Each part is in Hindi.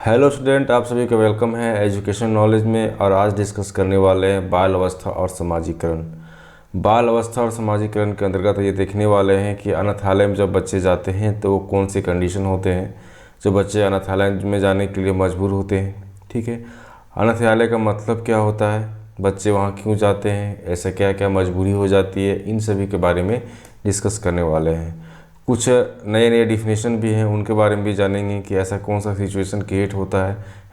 हेलो स्टूडेंट, आप सभी का वेलकम है एजुकेशन नॉलेज में। और आज डिस्कस करने वाले हैं बाल अवस्था और समाजीकरण। बाल अवस्था और समाजीकरण के अंतर्गत ये देखने वाले हैं कि अनाथालय में जब बच्चे जाते हैं तो वो कौन सी कंडीशन होते हैं जो बच्चे अनाथालय में जाने के लिए मजबूर होते हैं। ठीक है, अनाथालय का मतलब क्या होता है, बच्चे वहाँ क्यों जाते हैं, ऐसा क्या क्या मजबूरी हो जाती है, इन सभी के बारे में डिस्कस करने वाले हैं। कुछ नए नए डिफिनेशन भी हैं, उनके बारे में भी जानेंगे कि ऐसा कौन सा सिचुएशन क्रिएट होता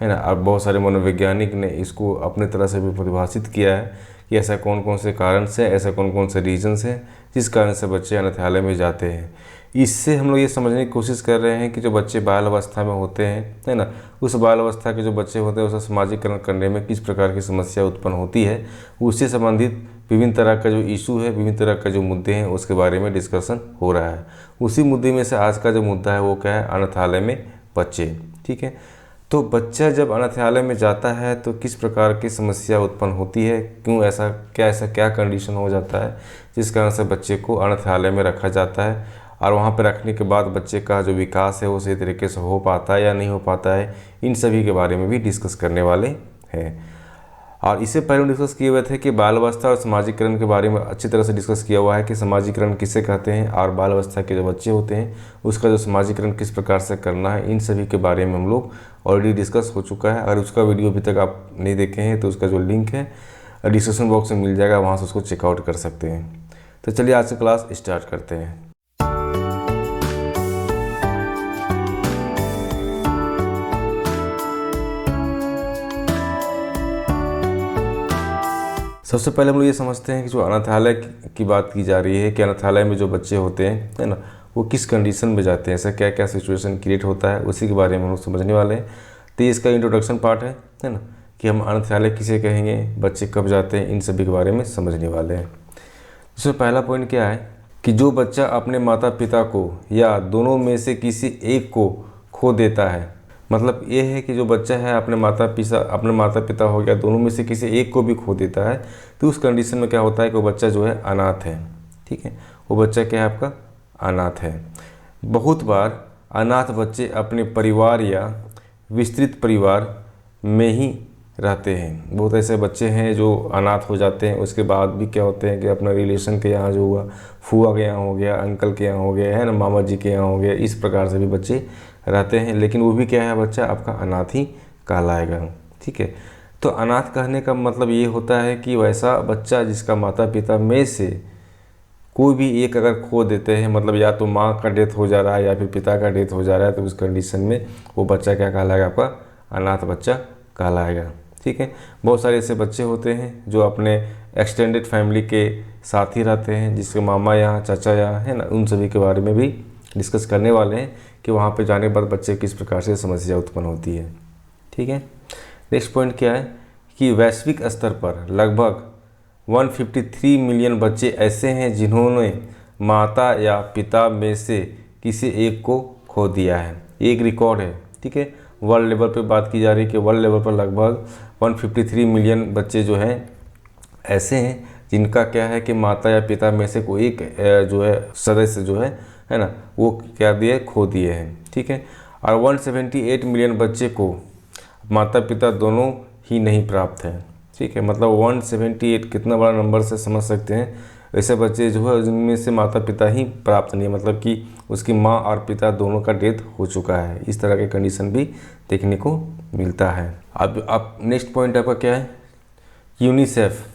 है ना। और बहुत सारे मनोवैज्ञानिक ने इसको अपने तरह से भी परिभाषित किया है कि ऐसा कौन कौन से कारण से, ऐसा कौन कौन से रीजन्स हैं जिस कारण से बच्चे अनाथालय में जाते हैं। इससे हम लोग ये समझने की कोशिश कर रहे हैं कि जो बच्चे बाल अवस्था में होते हैं, है ना, उस बाल अवस्था के जो बच्चे होते हैं उसे समाजीकरण करने में किस प्रकार की समस्या उत्पन्न होती है, उससे संबंधित विभिन्न तरह का जो इशू है, विभिन्न तरह का जो मुद्दे हैं उसके बारे में डिस्कशन हो रहा है। उसी मुद्दे में से आज का जो मुद्दा है वो क्या है, अनाथालय में बच्चे। ठीक है, तो बच्चा जब अनाथालय में जाता है तो किस प्रकार की समस्या उत्पन्न होती है, क्यों ऐसा क्या कंडीशन हो जाता है जिस कारण से बच्चे को अनाथालय में रखा जाता है, और वहाँ पर रखने के बाद बच्चे का जो विकास है वो सही तरीके से हो पाता है या नहीं हो पाता है, इन सभी के बारे में भी डिस्कस करने वाले हैं। और इससे पहले डिस्कस किए हुए थे कि बाल अवस्था और समाजीकरण के बारे में अच्छी तरह से डिस्कस किया हुआ है कि समाजीकरण किसे कहते हैं और बाल अवस्था के जो बच्चे होते हैं उसका जो समाजीकरण किस प्रकार से करना है, इन सभी के बारे में हम लोग ऑलरेडी डिस्कस हो चुका है। अगर उसका वीडियो अभी तक आप नहीं देखे हैं तो उसका जो लिंक है डिस्क्रिप्शन बॉक्स में मिल जाएगा, वहाँ से उसको चेकआउट कर सकते हैं। तो चलिए आज से क्लास स्टार्ट करते हैं। सबसे पहले हम लोग ये समझते हैं कि जो अनाथालय की बात की जा रही है कि अनाथालय में जो बच्चे होते हैं, है ना, वो किस कंडीशन में जाते हैं, ऐसा क्या क्या सिचुएशन क्रिएट होता है, उसी के बारे में हम लोग समझने वाले हैं। तो ये इसका इंट्रोडक्शन पार्ट है ना, कि हम अनाथालय किसे कहेंगे, बच्चे कब जाते हैं, इन सभी के बारे में समझने वाले हैं। इसमें पहला पॉइंट क्या है कि जो बच्चा अपने माता पिता को या दोनों में से किसी एक को खो देता है, मतलब ये है कि जो बच्चा है अपने माता पिता हो गया दोनों में से किसी एक को भी खो देता है, तो उस कंडीशन में क्या होता है कि वो बच्चा जो है अनाथ है। ठीक है, वो बच्चा क्या है, आपका अनाथ है। बहुत बार अनाथ बच्चे अपने परिवार या विस्तृत परिवार में ही रहते हैं। बहुत ऐसे बच्चे हैं जो अनाथ हो जाते हैं, उसके बाद भी क्या होते हैं कि अपना रिलेशन के यहाँ जो हुआ, फूआ के यहाँ हो गया, अंकल के यहाँ हो गया, है ना, मामा जी के यहाँ हो गया, इस प्रकार से भी बच्चे रहते हैं, लेकिन वो भी क्या है, बच्चा आपका अनाथ ही कहलाएगा। ठीक है, तो अनाथ कहने का मतलब ये होता है कि वैसा बच्चा जिसका माता पिता में से कोई भी एक अगर खो देते हैं, मतलब या तो माँ का डेथ हो जा रहा है या फिर पिता का डेथ हो जा रहा है, तो उस कंडीशन में वो बच्चा क्या कहलाएगा, आपका अनाथ बच्चा कहलाएगा। ठीक है, बहुत सारे ऐसे बच्चे होते हैं जो अपने एक्सटेंडेड फैमिली के साथ ही रहते हैं, जिसके मामा यहाँ, चाचा यहाँ, है ना, उन सभी के बारे में भी डिस्कस करने वाले हैं कि वहाँ पे जाने के बाद बच्चे किस प्रकार से समस्या उत्पन्न होती है। ठीक है, नेक्स्ट पॉइंट क्या है कि वैश्विक स्तर पर लगभग 153 मिलियन बच्चे ऐसे हैं जिन्होंने माता या पिता में से किसी एक को खो दिया है। एक रिकॉर्ड है। ठीक है, वर्ल्ड लेवल पे बात की जा रही है कि वर्ल्ड लेवल पर लगभग 153 मिलियन बच्चे जो हैं ऐसे हैं जिनका क्या है कि माता या पिता में से कोई एक जो है सदस्य जो है ना, वो क्या दिए, खो दिए हैं। ठीक है, और 178 मिलियन बच्चे को माता पिता दोनों ही नहीं प्राप्त है। ठीक है, मतलब 178 कितना बड़ा नंबर से समझ सकते हैं। ऐसे बच्चे जो है जिनमें से माता पिता ही प्राप्त नहीं है, मतलब कि उसकी माँ और पिता दोनों का डेथ हो चुका है। इस तरह के कंडीशन भी देखने को मिलता है। अब नेक्स्ट पॉइंट आपका क्या है, यूनिसेफ,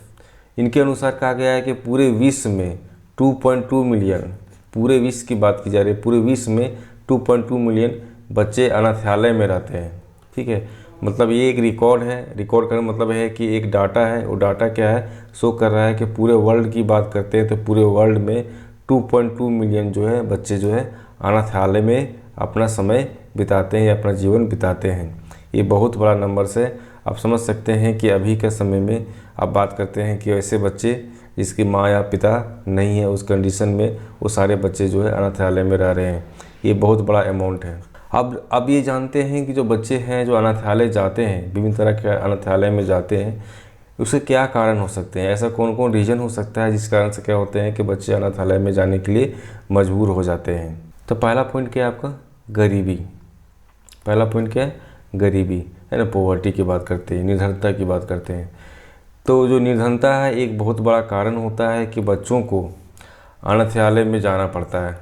इनके अनुसार कहा गया है कि पूरे विश्व में 2.2 मिलियन, पूरे विश्व की बात की जा रही है, पूरे विश्व में 2.2 मिलियन बच्चे अनाथालय में रहते हैं। ठीक है, मतलब ये एक रिकॉर्ड है। रिकॉर्ड का मतलब है कि एक डाटा है, वो डाटा क्या है, शो कर रहा है कि पूरे वर्ल्ड की बात करते हैं तो पूरे वर्ल्ड में 2.2 मिलियन जो है बच्चे जो है अनाथालय में अपना समय बिताते हैं या अपना जीवन बिताते हैं। ये बहुत बड़ा नंबर से आप समझ सकते हैं कि अभी के समय में आप बात करते हैं कि ऐसे बच्चे जिसकी माँ या पिता नहीं है, उस कंडीशन में वो सारे बच्चे जो है अनाथालय में रह रहे हैं। ये बहुत बड़ा अमाउंट है। अब ये जानते हैं कि जो बच्चे हैं जो अनाथालय जाते हैं, विभिन्न तरह के अनाथालय में जाते हैं, उसके क्या कारण हो सकते हैं, ऐसा कौन कौन रीज़न हो सकता है जिस कारण से क्या होते हैं कि बच्चे अनाथालय में जाने के लिए मजबूर हो जाते हैं। तो पहला पॉइंट क्या है आपका, गरीबी। पहला पॉइंट क्या है, गरीबी, है ना, पॉवर्टी की बात करते हैं, निर्धनता की बात करते हैं। तो जो निर्धनता है एक बहुत बड़ा कारण होता है कि बच्चों को अनाथालय में जाना पड़ता है।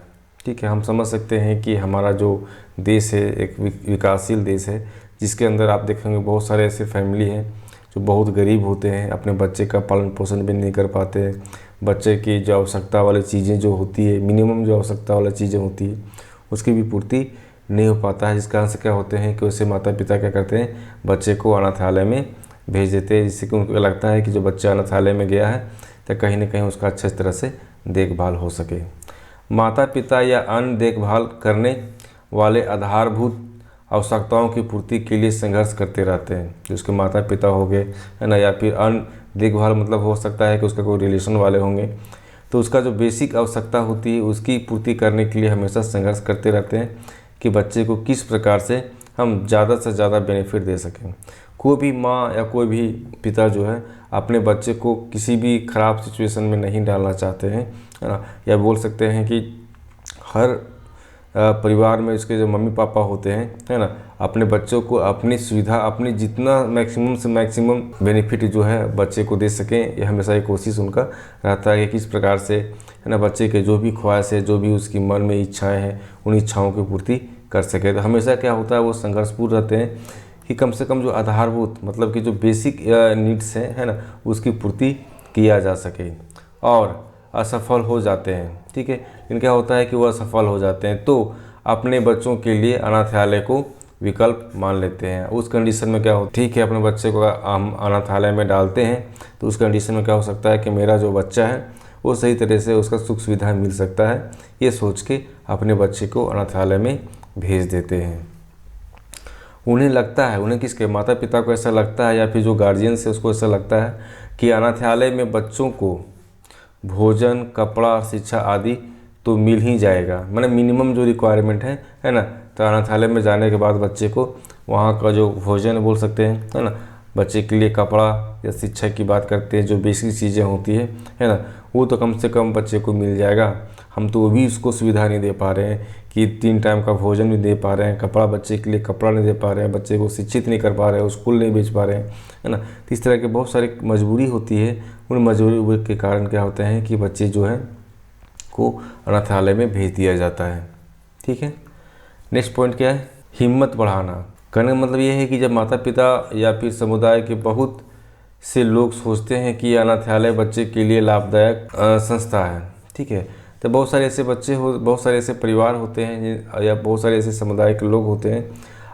ठीक है, हम समझ सकते हैं कि हमारा जो देश है एक विकासशील देश है, जिसके अंदर आप देखेंगे बहुत सारे ऐसे फैमिली हैं जो बहुत गरीब होते हैं, अपने बच्चे का पालन पोषण भी नहीं कर पाते हैं। बच्चे की जो आवश्यकता वाली चीज़ें जो होती है, मिनिमम जो आवश्यकता वाली चीज़ें होती है, उसकी भी पूर्ति नहीं हो पाता है। जिस कारण से क्या होते हैं कि वैसे माता पिता क्या करते हैं, बच्चे को अनाथालय में भेज देते हैं, जिससे कि उनको लगता है कि जो बच्चा अनाथालय में गया है तो कहीं ना कहीं उसका अच्छे तरह से देखभाल हो सके। माता पिता या अन्य देखभाल करने वाले आधारभूत आवश्यकताओं की पूर्ति के लिए संघर्ष करते रहते हैं। जो उसके माता पिता हो गए, है ना, या फिर अन्य देखभाल मतलब हो सकता है कि उसका कोई रिलेशन वाले होंगे, तो उसका जो बेसिक आवश्यकता होती है उसकी पूर्ति करने के लिए हमेशा संघर्ष करते रहते हैं कि बच्चे को किस प्रकार से हम ज़्यादा से ज़्यादा बेनिफिट दे सकें। कोई भी माँ या कोई भी पिता जो है अपने बच्चे को किसी भी ख़राब सिचुएशन में नहीं डालना चाहते हैं, है ना, या बोल सकते हैं कि हर परिवार में उसके जो मम्मी पापा होते हैं, है ना, अपने बच्चों को अपनी सुविधा, अपनी जितना मैक्सिमम से मैक्सिमम बेनिफिट जो है बच्चे को दे सकें। ये हमेशा एक कोशिश उनका रहता है कि किस प्रकार से, है ना, बच्चे के जो भी ख्वाहिश है, जो भी उसकी मन में इच्छाएं हैं, उन इच्छाओं की पूर्ति कर सके। तो हमेशा क्या होता है, वो संघर्षपूर्ण रहते हैं कि कम से कम जो आधारभूत मतलब कि जो बेसिक नीड्स हैं, है ना, उसकी पूर्ति किया जा सके, और असफल हो जाते हैं। ठीक है, लेकिन क्या होता है कि वो असफल हो जाते हैं तो अपने बच्चों के लिए अनाथालय को विकल्प मान लेते हैं। उस कंडीशन में क्या हो, ठीक है, अपने बच्चे को हम अनाथालय में डालते हैं तो उस कंडीशन में क्या हो सकता है कि मेरा जो बच्चा है वो सही तरह से उसका सुख सुविधा मिल सकता है, ये सोच के अपने बच्चे को अनाथालय में भेज देते हैं। उन्हें लगता है, उन्हें किसके, माता पिता को ऐसा लगता है या फिर जो गार्जियंस है उसको ऐसा लगता है कि अनाथालय में बच्चों को भोजन, कपड़ा, शिक्षा आदि तो मिल ही जाएगा, मतलब मिनिमम जो रिक्वायरमेंट है ना। तो अनाथालय में जाने के बाद बच्चे को वहाँ का जो भोजन बोल सकते हैं, है ना, बच्चे के लिए कपड़ा या शिक्षा की बात करते हैं, जो बेसिक चीज़ें होती है ना, वो तो कम से कम बच्चे को मिल जाएगा। हम तो वो भी उसको सुविधा नहीं दे पा रहे हैं कि 3 टाइम का भोजन नहीं दे पा रहे हैं, कपड़ा बच्चे के लिए कपड़ा नहीं दे पा रहे हैं, बच्चे को शिक्षित नहीं कर पा रहे हैं, स्कूल नहीं भेज पा रहे हैं, है ना। तो इस तरह के बहुत सारी मजबूरी होती है। उन मजबूरी के कारण क्या होता है कि बच्चे जो है को अनाथालय में भेज दिया जाता है। ठीक है, नेक्स्ट पॉइंट क्या है, हिम्मत बढ़ाना। कहने का मतलब ये है कि जब माता पिता या फिर समुदाय के बहुत से लोग सोचते हैं कि अनाथालय बच्चे के लिए लाभदायक संस्था है, ठीक है, तो बहुत सारे ऐसे बच्चे बहुत सारे ऐसे परिवार होते हैं या बहुत सारे ऐसे समुदाय के लोग होते हैं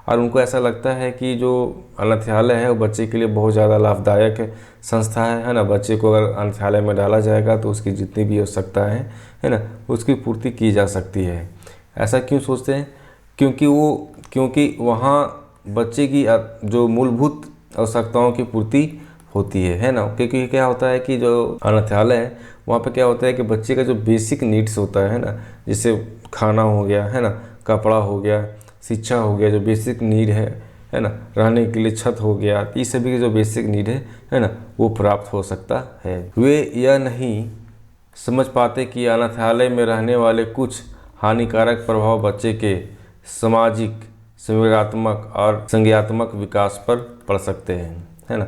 और उनको ऐसा लगता है कि जो अनाथालय है वो बच्चे के लिए बहुत ज़्यादा लाभदायक संस्था है ना। बच्चे को अगर अनाथालय में डाला जाएगा तो उसकी जितनी भी आवश्यकता है ना, उसकी पूर्ति की जा सकती है। ऐसा क्यों सोचते हैं, क्योंकि वहाँ बच्चे की जो मूलभूत आवश्यकताओं की पूर्ति होती है ना। क्योंकि क्या होता है कि जो अनाथालय है वहाँ पे क्या होता है कि बच्चे का जो बेसिक नीड्स होता है ना, जैसे खाना हो गया, है ना, कपड़ा हो गया, शिक्षा हो गया, जो बेसिक नीड है ना, रहने के लिए छत हो गया, ये सभी के जो बेसिक नीड है ना, वो प्राप्त हो सकता है। वे यह नहीं समझ पाते कि अनाथालय में रहने वाले कुछ हानिकारक प्रभाव बच्चे के सामाजिक, संवेगात्मक और संज्ञात्मक विकास पर पड़ सकते हैं, है ना।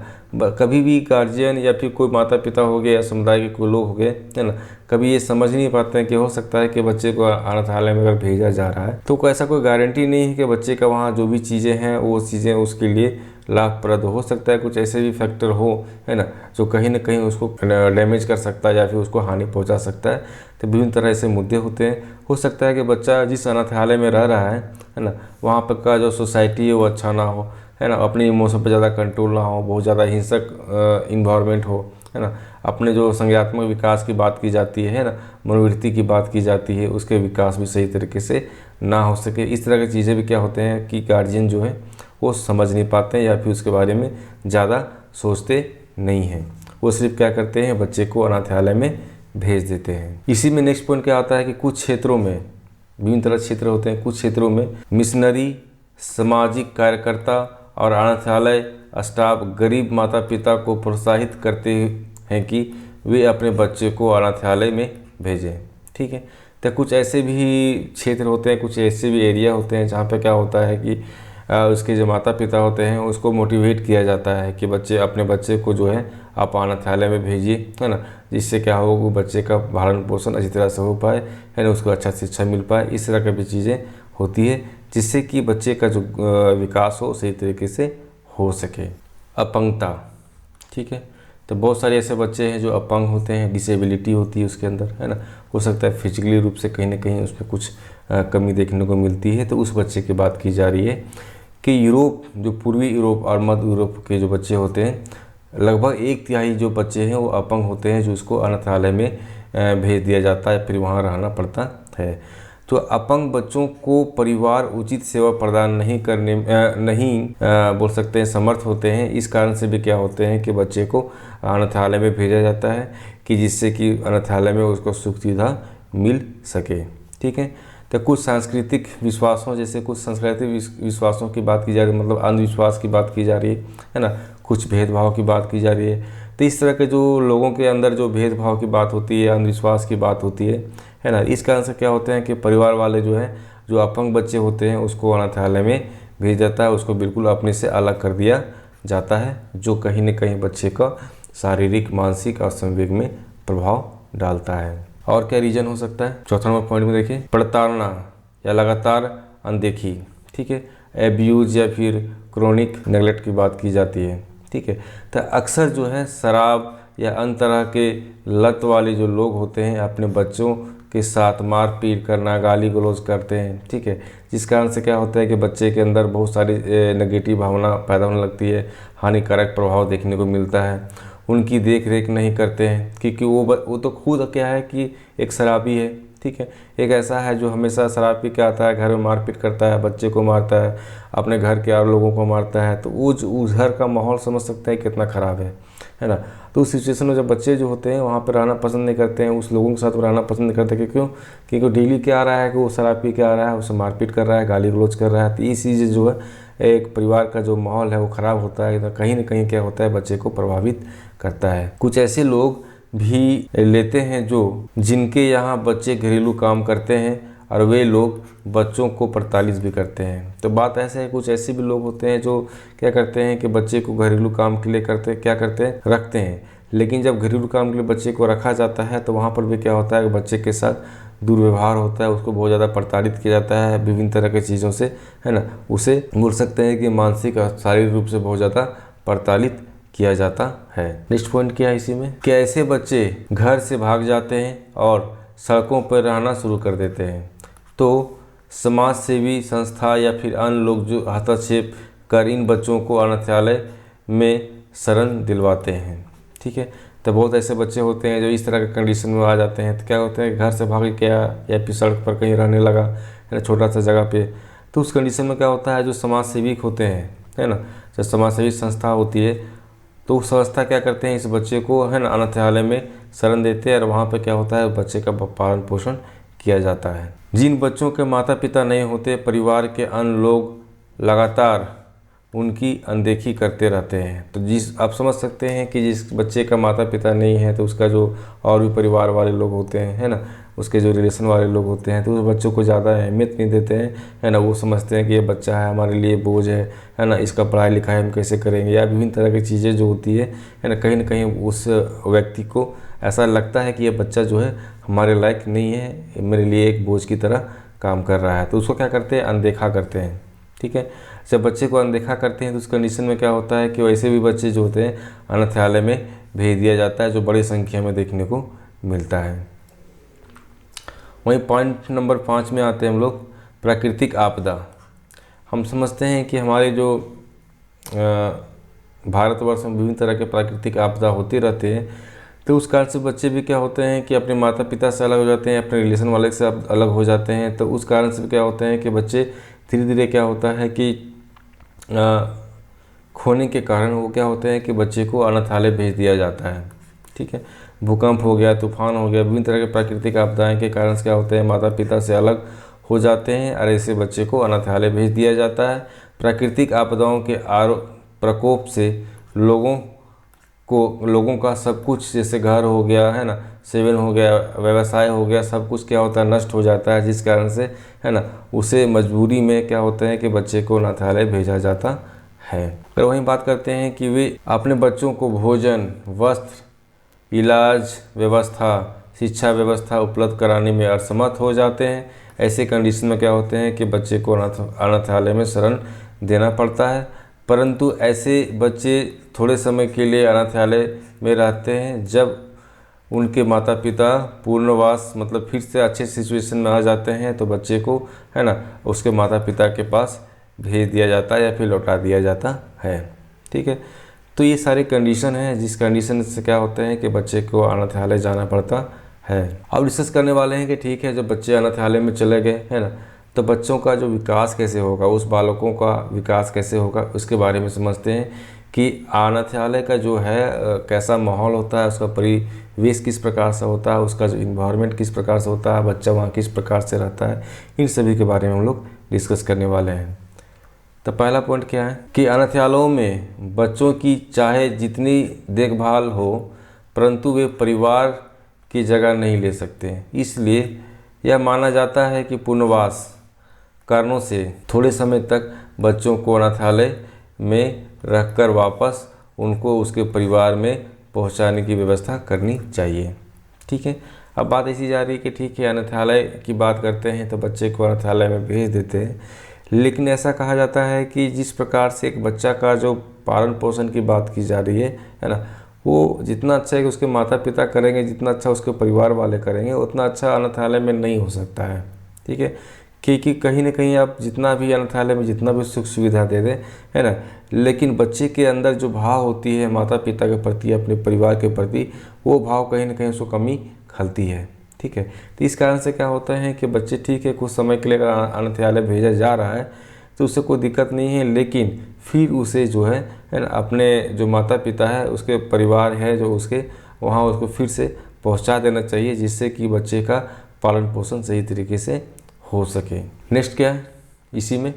कभी भी गार्जियन या फिर कोई माता पिता हो गए या समुदाय के कोई लोग हो गए, है ना, कभी ये समझ नहीं पाते हैं कि हो सकता है कि बच्चे को अनाथालय में अगर भेजा जा रहा है तो कोई ऐसा कोई गारंटी नहीं है कि बच्चे का वहाँ जो भी चीज़ें हैं वो चीज़ें उसके लिए लाभप्रद हो सकता है। कुछ ऐसे भी फैक्टर हो, है ना, जो कहीं ना कहीं उसको डैमेज कर सकता है या फिर उसको हानि पहुँचा सकता है। तो विभिन्न तरह से मुद्दे होते हैं। हो सकता है कि बच्चा जिस अनाथालय में रह रहा है ना, वहाँ पर का जो सोसाइटी है वो अच्छा ना हो, है ना, अपने इमोशन पर ज़्यादा कंट्रोल ना हो, बहुत ज़्यादा हिंसक इन्वायरमेंट हो, है ना, अपने जो संज्ञात्मक विकास की बात की जाती है ना, मनोवृत्ति की बात की जाती है, उसके विकास भी सही तरीके से ना हो सके। इस तरह की चीज़ें भी क्या होते हैं कि गार्जियन जो है वो समझ नहीं पाते हैं या फिर उसके बारे में ज़्यादा सोचते नहीं हैं। वो सिर्फ क्या करते हैं, बच्चे को अनाथालय में भेज देते हैं। इसी में नेक्स्ट पॉइंट क्या आता है कि कुछ क्षेत्रों में, विभिन्न तरह क्षेत्र होते हैं, कुछ क्षेत्रों में मिशनरी, सामाजिक कार्यकर्ता और अनाथालय स्टाफ गरीब माता पिता को प्रोत्साहित करते हैं कि वे अपने बच्चे को अनाथालय में भेजें। ठीक है, तो कुछ ऐसे भी क्षेत्र होते हैं, कुछ ऐसे भी एरिया होते हैं जहाँ पे क्या होता है कि उसके जो माता पिता होते हैं उसको मोटिवेट किया जाता है कि अपने बच्चे को जो है आप अनाथालय में भेजिए, है ना, जिससे क्या हो वो बच्चे का भरण पोषण अच्छी तरह से हो पाए, है ना, उसको अच्छा शिक्षा मिल पाए। इस तरह की भी चीज़ें होती है जिससे कि बच्चे का जो विकास हो सही तरीके से हो सके। अपंगता, ठीक है, तो बहुत सारे ऐसे बच्चे हैं जो अपंग होते हैं, डिसेबिलिटी होती है उसके अंदर, है ना, हो सकता है फिजिकली रूप से कहीं ना कहीं उसमें कुछ कमी देखने को मिलती है। तो उस बच्चे की बात की जा रही है कि यूरोप, जो पूर्वी यूरोप और मध्य यूरोप के जो बच्चे होते हैं, लगभग 1/3 जो बच्चे हैं वो अपंग होते हैं, जो उसको अनाथालय में भेज दिया जाता है, फिर वहाँ रहना पड़ता है। तो अपंग बच्चों को परिवार उचित सेवा प्रदान नहीं बोल सकते हैं समर्थ होते हैं। इस कारण से भी क्या होते हैं कि बच्चे को अनाथालय में भेजा जाता है कि जिससे कि अनाथालय में उसको सुख सुविधा मिल सके, ठीक है। तो कुछ सांस्कृतिक विश्वासों, जैसे कुछ सांस्कृतिक विश्वासों की बात की जा रही है, मतलब अंधविश्वास की बात की जा रही है ना, कुछ भेदभाव की बात की जा रही है। तो इस तरह के जो लोगों के अंदर जो भेदभाव की बात होती है, अंधविश्वास की बात होती है ना, इस कारण से क्या होते हैं कि परिवार वाले जो है, जो अपंग बच्चे होते हैं उसको अनाथालय में भेज जाता है, उसको बिल्कुल अपने से अलग कर दिया जाता है, जो कहीं न कहीं बच्चे का शारीरिक, मानसिक और संवेग में प्रभाव डालता है। और क्या रीजन हो सकता है? चौथा नंबर पॉइंट में देखिए, प्रताड़ना या लगातार अनदेखी, ठीक है, एब्यूज या फिर क्रोनिक नेगलेक्ट की बात की जाती है, ठीक है। तो अक्सर जो है शराब या अन्य तरह के लत वाले जो लोग होते हैं अपने बच्चों के साथ मारपीट करना, गाली गलौज करते हैं, ठीक है, जिस कारण से क्या होता है कि बच्चे के अंदर बहुत सारी नेगेटिव भावना पैदा होने लगती है, हानिकारक प्रभाव देखने को मिलता है। उनकी देख रेख नहीं करते हैं क्योंकि वो तो खुद क्या है कि एक शराबी है, ठीक है, एक ऐसा है जो हमेशा शराब पी के आता है, घर में मारपीट करता है, बच्चे को मारता है, अपने घर के और लोगों को मारता है। तो उस घर का माहौल समझ सकते हैं कितना ख़राब है ना। तो उस सिचुएशन में जब बच्चे जो होते हैं वहाँ पर रहना पसंद नहीं करते हैं, उस लोगों के साथ रहना पसंद नहीं करते, क्योंकि डेली क्या आ रहा है कि वो शराब पी के आ रहा है, उसे मारपीट कर रहा है, गाली गलौज कर रहा है। तो ये चीज़ जो है एक परिवार का जो माहौल है वो ख़राब होता है, तो कहीं ना कहीं क्या होता है बच्चे को प्रभावित करता है। कुछ ऐसे लोग भी लेते हैं जिनके यहाँ बच्चे घरेलू काम करते हैं और वे लोग बच्चों को प्रताड़ित भी करते हैं। तो बात ऐसे है, कुछ ऐसे भी लोग होते हैं जो क्या करते हैं कि बच्चे को घरेलू काम के लिए रखते हैं, लेकिन जब घरेलू काम के लिए बच्चे को रखा जाता है तो वहाँ पर भी क्या होता है कि बच्चे के साथ दुर्व्यवहार होता है, उसको बहुत ज़्यादा प्रताड़ित किया जाता है विभिन्न तरह की चीज़ों से, है ना। उसे बोल सकते हैं कि मानसिक और शारीरिक रूप से बहुत ज़्यादा प्रताड़ित किया जाता है। नेक्स्ट पॉइंट क्या है इसी में, कि ऐसे बच्चे घर से भाग जाते हैं और सड़कों पर रहना शुरू कर देते हैं, तो समाज सेवी संस्था या फिर अन्य लोग जो हस्तक्षेप कर इन बच्चों को अनाथालय में शरण दिलवाते हैं, ठीक है। तो बहुत ऐसे बच्चे होते हैं जो इस तरह के कंडीशन में आ जाते हैं, तो क्या होते हैं घर से भाग के या फिर सड़क पर कहीं रहने लगा, है ना, छोटा सा जगह पे। तो उस कंडीशन में क्या होता है, जो समाज सेविक होते हैं, है ना, जो समाज सेवी संस्था होती है, तो उस संस्था क्या करते हैं, इस बच्चे को, है ना, अनाथालय में शरण देते हैं और वहाँ पे क्या होता है बच्चे का पालन पोषण किया जाता है। जिन बच्चों के माता पिता नहीं होते, परिवार के अन्य लोग लगातार उनकी अनदेखी करते रहते हैं। तो आप समझ सकते हैं कि जिस बच्चे का माता पिता नहीं है तो उसका जो और भी परिवार वाले लोग होते हैं, है ना, उसके जो रिलेशन वाले लोग होते हैं, तो उस बच्चों को ज़्यादा अहमियत नहीं देते हैं, है ना। वो समझते हैं कि ये बच्चा है हमारे लिए बोझ है ना, इसका पढ़ाई लिखाई हम कैसे करेंगे, या विभिन्न तरह की चीज़ें जो होती है ना कहीं उस व्यक्ति को ऐसा लगता है कि ये बच्चा जो है हमारे लायक नहीं है, मेरे लिए एक बोझ की तरह काम कर रहा है। तो उसको क्या करते हैं, अनदेखा करते हैं, ठीक है। जब बच्चे को अनदेखा करते हैं तो उस कंडीशन में क्या होता है कि वैसे भी बच्चे जो होते हैं अनाथालय में भेज दिया जाता है, जो बड़ी संख्या में देखने को मिलता है। वहीं पॉइंट नंबर 5 में आते हैं हम लोग, प्राकृतिक आपदा। हम समझते हैं कि हमारे जो भारतवर्ष में विभिन्न तरह के प्राकृतिक आपदा होते रहते हैं, तो उस कारण से बच्चे भी क्या होते हैं कि अपने माता पिता से अलग हो जाते हैं, अपने रिलेशन वाले से अलग हो जाते हैं। तो उस कारण से क्या होते हैं कि बच्चे धीरे धीरे क्या होता है कि खोने के कारण वो क्या होते हैं कि बच्चे को अनाथालय भेज दिया जाता है, ठीक है। भूकंप हो गया, तूफान हो गया, विभिन्न तरह के प्राकृतिक आपदाएं के कारण से क्या होते हैं माता पिता से अलग हो जाते हैं और ऐसे बच्चे को अनाथालय भेज दिया जाता है। प्राकृतिक आपदाओं के प्रकोप से लोगों को लोगों का सब कुछ, जैसे घर हो गया है ना, सेवन हो गया, व्यवसाय हो गया, सब कुछ क्या होता है, नष्ट हो जाता है, जिस कारण से है ना उसे मजबूरी में क्या होता है कि बच्चे को अनाथालय भेजा जाता है। अगर वहीं बात करते हैं कि वे अपने बच्चों को भोजन, वस्त्र, इलाज व्यवस्था, शिक्षा व्यवस्था उपलब्ध कराने में असमर्थ हो जाते हैं, ऐसे कंडीशन में क्या होते हैं कि बच्चे को अनाथालय में शरण देना पड़ता है। परंतु ऐसे बच्चे थोड़े समय के लिए अनाथालय में रहते हैं, जब उनके माता पिता पूर्णवास मतलब फिर से अच्छे सिचुएशन में आ जाते हैं तो बच्चे को है ना उसके माता पिता के पास भेज दिया जाता है या फिर लौटा दिया जाता है। ठीक है, तो ये सारे कंडीशन हैं जिस कंडीशन से क्या होते हैं कि बच्चे को अनाथालय जाना पड़ता है। अब डिस्कस करने वाले हैं कि ठीक है, जब बच्चे अनाथालय में चले गए है ना, तो बच्चों का जो विकास कैसे होगा, उस बालकों का विकास कैसे होगा, उसके बारे में समझते हैं कि अनाथालय का जो है कैसा माहौल होता है, उसका परिवेश किस प्रकार से होता है, उसका जो इन्वायरमेंट किस प्रकार से होता है, बच्चा वहाँ किस प्रकार से रहता है, इन सभी के बारे में हम लोग डिस्कस करने वाले हैं। तो पहला पॉइंट क्या है कि अनाथालयों में बच्चों की चाहे जितनी देखभाल हो, परंतु वे परिवार की जगह नहीं ले सकते। इसलिए यह माना जाता है कि पुनर्वास कारणों से थोड़े समय तक बच्चों को अनाथालय में रखकर वापस उनको उसके परिवार में पहुंचाने की व्यवस्था करनी चाहिए। ठीक है, अब बात ऐसी जा रही है कि ठीक है, अनाथालय की बात करते हैं तो बच्चे को अनाथालय में भेज देते हैं, लेकिन ऐसा कहा जाता है कि जिस प्रकार से एक बच्चा का जो पालन पोषण की बात की जा रही है ना, वो जितना अच्छा है कि उसके माता पिता करेंगे, जितना अच्छा उसके परिवार वाले करेंगे, उतना अच्छा अनाथालय में नहीं हो सकता है। ठीक है, क्योंकि कहीं ना कहीं आप जितना भी अनाथालय में जितना भी सुख सुविधा दे दें है ना, लेकिन बच्चे के अंदर जो भाव होती है माता पिता के प्रति, अपने परिवार के प्रति, वो भाव कहीं ना कहीं उसको कमी खलती है। ठीक है, तो इस कारण से क्या होता है कि बच्चे ठीक है कुछ समय के लिए अगर अनाथालय भेजा जा रहा है तो उससे कोई दिक्कत नहीं है, लेकिन फिर उसे जो है ना अपने जो माता पिता है, उसके परिवार है जो उसके, वहाँ उसको फिर से पहुँचा देना चाहिए, जिससे कि बच्चे का पालन पोषण सही तरीके से हो सके। नेक्स्ट क्या है इसी में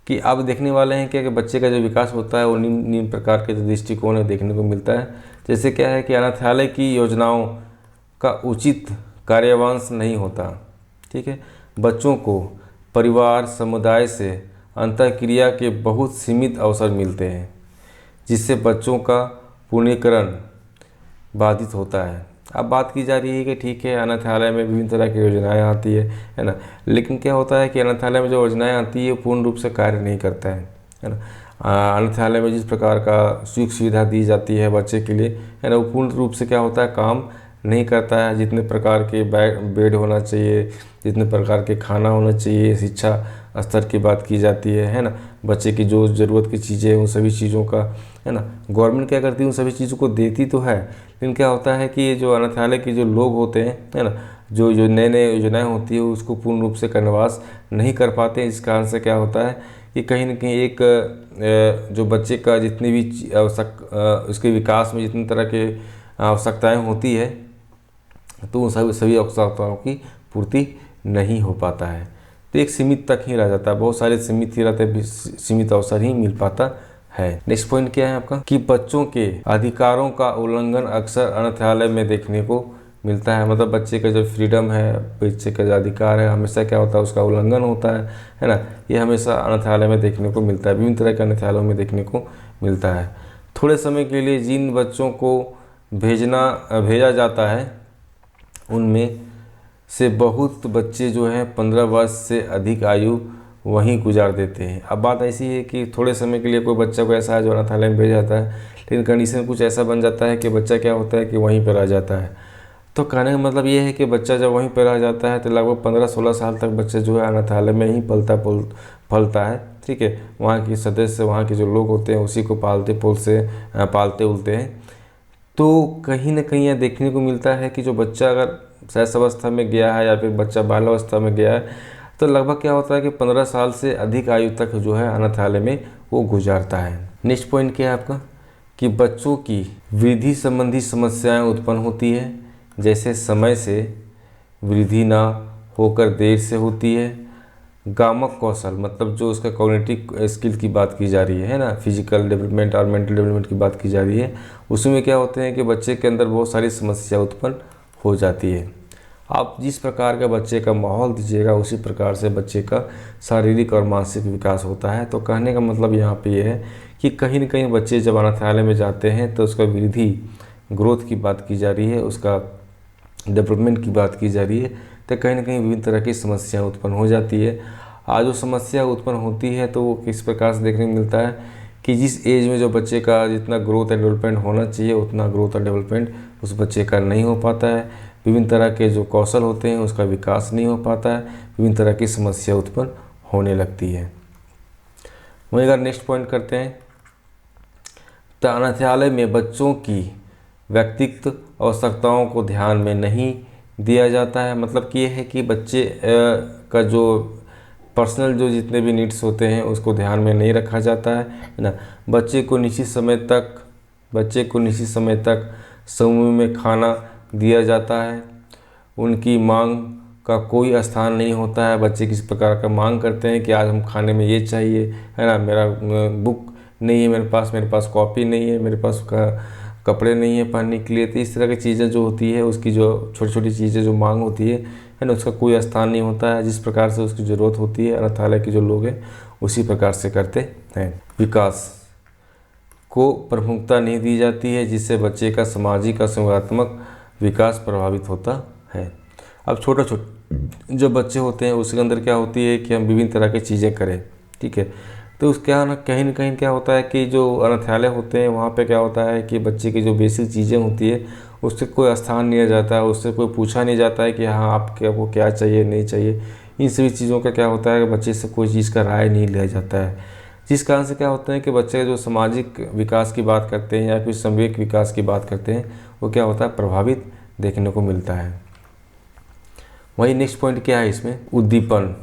कि आप देखने वाले हैं कि बच्चे का जो विकास होता है वो निम्न प्रकार के जो दृष्टिकोण है देखने को मिलता है। जैसे क्या है कि अनाथालय की योजनाओं का उचित कार्यान्वयन नहीं होता। ठीक है, बच्चों को परिवार समुदाय से अंतःक्रिया के बहुत सीमित अवसर मिलते हैं, जिससे बच्चों का पुनरीकरण बाधित होता है। अब बात की जा रही है कि ठीक है अनाथालय में विभिन्न तरह की योजनाएं आती है ना, लेकिन क्या होता है कि अनाथालय में जो योजनाएं आती है पूर्ण रूप से कार्य नहीं करता है ना। अनाथालय में जिस प्रकार का सुख सुविधा दी जाती है बच्चे के लिए है ना, वो पूर्ण रूप से क्या होता है काम नहीं करता है। जितने प्रकार के बेड होना चाहिए, जितने प्रकार के खाना होना चाहिए, शिक्षा स्तर की बात की जाती है ना, बच्चे की जो ज़रूरत की चीज़ें हैं उन सभी चीज़ों का है ना गवर्नमेंट क्या करती है, उन सभी चीज़ों को देती तो है, लेकिन क्या होता है कि ये जो अनाथालय के जो लोग होते हैं है ना, जो नए नए योजनाएँ होती है उसको पूर्ण रूप से कार्यान्वयन नहीं कर पाते हैं। इस कारण से क्या होता है कि कहीं ना कहीं एक जो बच्चे का जितनी भी उसके विकास में जितनी तरह के आवश्यकताएँ होती है तो उन सभी आवश्यकताओं की पूर्ति नहीं हो पाता है, तो एक सीमित तक ही रह जाता है, बहुत सारे सीमित ही रहते हैं, सीमित अवसर ही मिल पाता है। नेक्स्ट पॉइंट क्या है आपका कि बच्चों के अधिकारों का उल्लंघन अक्सर अनाथालय में देखने को मिलता है। मतलब बच्चे का जो फ्रीडम है, बच्चे का जो अधिकार है, हमेशा क्या होता है उसका उल्लंघन होता है ना, ये हमेशा अनाथालय में देखने को मिलता है, विभिन्न तरह के अनाथालयों में देखने को मिलता है। थोड़े समय के लिए जिन बच्चों को भेजा जाता है उनमें से बहुत बच्चे जो हैं 15 वर्ष से अधिक आयु वहीं गुजार देते हैं। अब बात ऐसी है कि थोड़े समय के लिए कोई बच्चा को ऐसा है जो अनाथालय में भेजा जाता है, लेकिन कंडीशन कुछ ऐसा बन जाता है कि बच्चा क्या होता है कि वहीं पर रह जाता है। तो कहने का मतलब ये है कि बच्चा जब वहीं पर रह जाता है तो लगभग 15-16 साल तक बच्चा जो है अनाथालय में ही फलता है। ठीक है, वहाँ के सदस्य, वहाँ के जो लोग होते हैं उसी को पालते उलते हैं। तो कहीं ना कहीं यह देखने को मिलता है कि जो बच्चा अगर शैशव अवस्था में गया है या फिर बच्चा बाल अवस्था में गया है तो लगभग क्या होता है कि 15 साल से अधिक आयु तक जो है अनाथालय में वो गुजारता है। नेक्स्ट पॉइंट क्या है आपका कि बच्चों की वृद्धि संबंधी समस्याएं उत्पन्न होती है, जैसे समय से वृद्धि ना होकर देर से होती है, गामक कौशल मतलब जो उसका कॉग्निटिव स्किल की बात की जा रही है ना, फिजिकल डेवलपमेंट और मेंटल डेवलपमेंट की बात की जा रही है, उसमें क्या होते हैं कि बच्चे के अंदर बहुत सारी समस्या उत्पन्न हो जाती है। आप जिस प्रकार का बच्चे का माहौल दीजिएगा उसी प्रकार से बच्चे का शारीरिक और मानसिक विकास होता है। तो कहने का मतलब यहाँ पे ये है कि कहीं न कहीं बच्चे जब अनाथालय में जाते हैं तो उसका वृद्धि ग्रोथ की बात की जा रही है, उसका डेवलपमेंट की बात की जा रही है, तो कहीं ना कहीं विभिन्न तरह की समस्याएं उत्पन्न हो जाती है। आज जो समस्या उत्पन्न होती है तो वो किस प्रकार से देखने को मिलता है कि जिस एज में जो बच्चे का जितना ग्रोथ एंड डेवलपमेंट होना चाहिए उतना ग्रोथ और डेवलपमेंट उस बच्चे का नहीं हो पाता है। विभिन्न तरह के जो कौशल होते हैं उसका विकास नहीं हो पाता है, विभिन्न तरह की समस्या उत्पन्न होने लगती है। वहीं अगर नेक्स्ट पॉइंट करते हैं तो अनाथालय में बच्चों की व्यक्तिगत आवश्यकताओं को ध्यान में नहीं दिया जाता है। मतलब कि ये है कि बच्चे का जो पर्सनल जो जितने भी नीड्स होते हैं उसको ध्यान में नहीं रखा जाता है ना। बच्चे को निश्चित समय तक समूह में खाना दिया जाता है, उनकी मांग का कोई स्थान नहीं होता है। बच्चे किस प्रकार का मांग करते हैं कि आज हम खाने में ये चाहिए, है ना, मेरा बुक नहीं है मेरे पास कॉपी नहीं है, मेरे पास कपड़े नहीं है पहनने के लिए। तो इस तरह की चीज़ें जो होती है उसकी जो छोटी छोटी चीज़ें जो मांग होती है ना, उसका कोई स्थान नहीं होता है। जिस प्रकार से उसकी ज़रूरत होती है अनाथालय के जो लोग हैं उसी प्रकार से करते हैं। विकास को प्रमुखता नहीं दी जाती है जिससे बच्चे का सामाजिक और संज्ञानात्मक विकास प्रभावित होता है। अब छोटे जो बच्चे होते हैं उसके अंदर क्या होती है कि हम विभिन्न तरह की चीज़ें करें, ठीक है। तो उस क्या ना कहीं क्या होता है कि जो अनाथालय होते हैं वहाँ पे क्या होता है कि बच्चे की जो बेसिक चीज़ें होती है उससे कोई स्थान नहीं जाता है, उससे कोई पूछा नहीं जाता है कि हाँ आपको क्या चाहिए नहीं चाहिए। इन सभी चीज़ों का क्या होता है कि बच्चे से कोई चीज़ का राय नहीं लिया जाता है, जिस कारण से क्या होता है कि बच्चे जो सामाजिक विकास की बात करते हैं या फिर सामूहिक विकास की बात करते हैं वो क्या होता है प्रभावित देखने को मिलता है। वही नेक्स्ट पॉइंट क्या है इसमें, उद्दीपन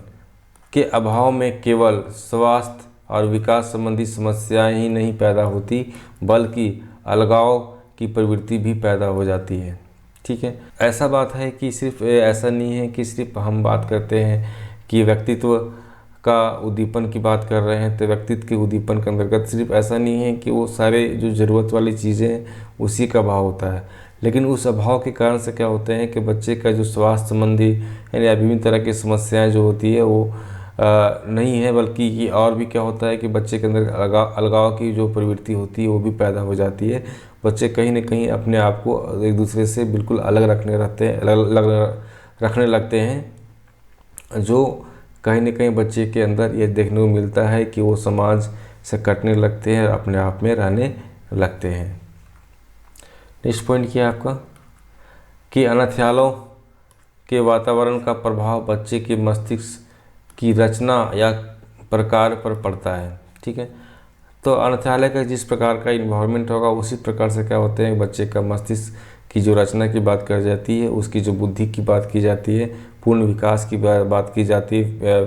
के अभाव में केवल स्वास्थ्य और विकास संबंधी समस्याएं ही नहीं पैदा होती बल्कि अलगाव की प्रवृत्ति भी पैदा हो जाती है, ठीक है। ऐसा बात है कि सिर्फ ऐसा नहीं है कि सिर्फ हम बात करते हैं कि व्यक्तित्व का उद्दीपन की बात कर रहे हैं, तो व्यक्तित्व के उद्दीपन के अंतर्गत सिर्फ ऐसा नहीं है कि वो सारे जो ज़रूरत वाली चीज़ें हैं उसी का अभाव होता है, लेकिन उस अभाव के कारण से क्या होते हैं कि बच्चे का जो स्वास्थ्य संबंधी या विभिन्न तरह की समस्याएं जो होती है वो नहीं है, बल्कि ये और भी क्या होता है कि बच्चे के अंदर अलगाव की जो प्रवृत्ति होती है वो भी पैदा हो जाती है। बच्चे कहीं न कहीं अपने आप को एक दूसरे से बिल्कुल अलग रखने लगते हैं, जो कहीं न कहीं बच्चे के अंदर ये देखने को मिलता है कि वो समाज से कटने लगते हैं और अपने आप में रहने लगते हैं। नेक्स्ट पॉइंट क्या है आपका कि अनाथालयों के वातावरण का प्रभाव बच्चे के मस्तिष्क की रचना या प्रकार पर पड़ता है, ठीक है। तो अनाथालय का जिस प्रकार का इन्वायरमेंट होगा उसी प्रकार से क्या होते हैं बच्चे का मस्तिष्क की जो रचना की बात कर जाती है, उसकी जो बुद्धि की बात की जाती है, पूर्ण विकास की बात की जाती है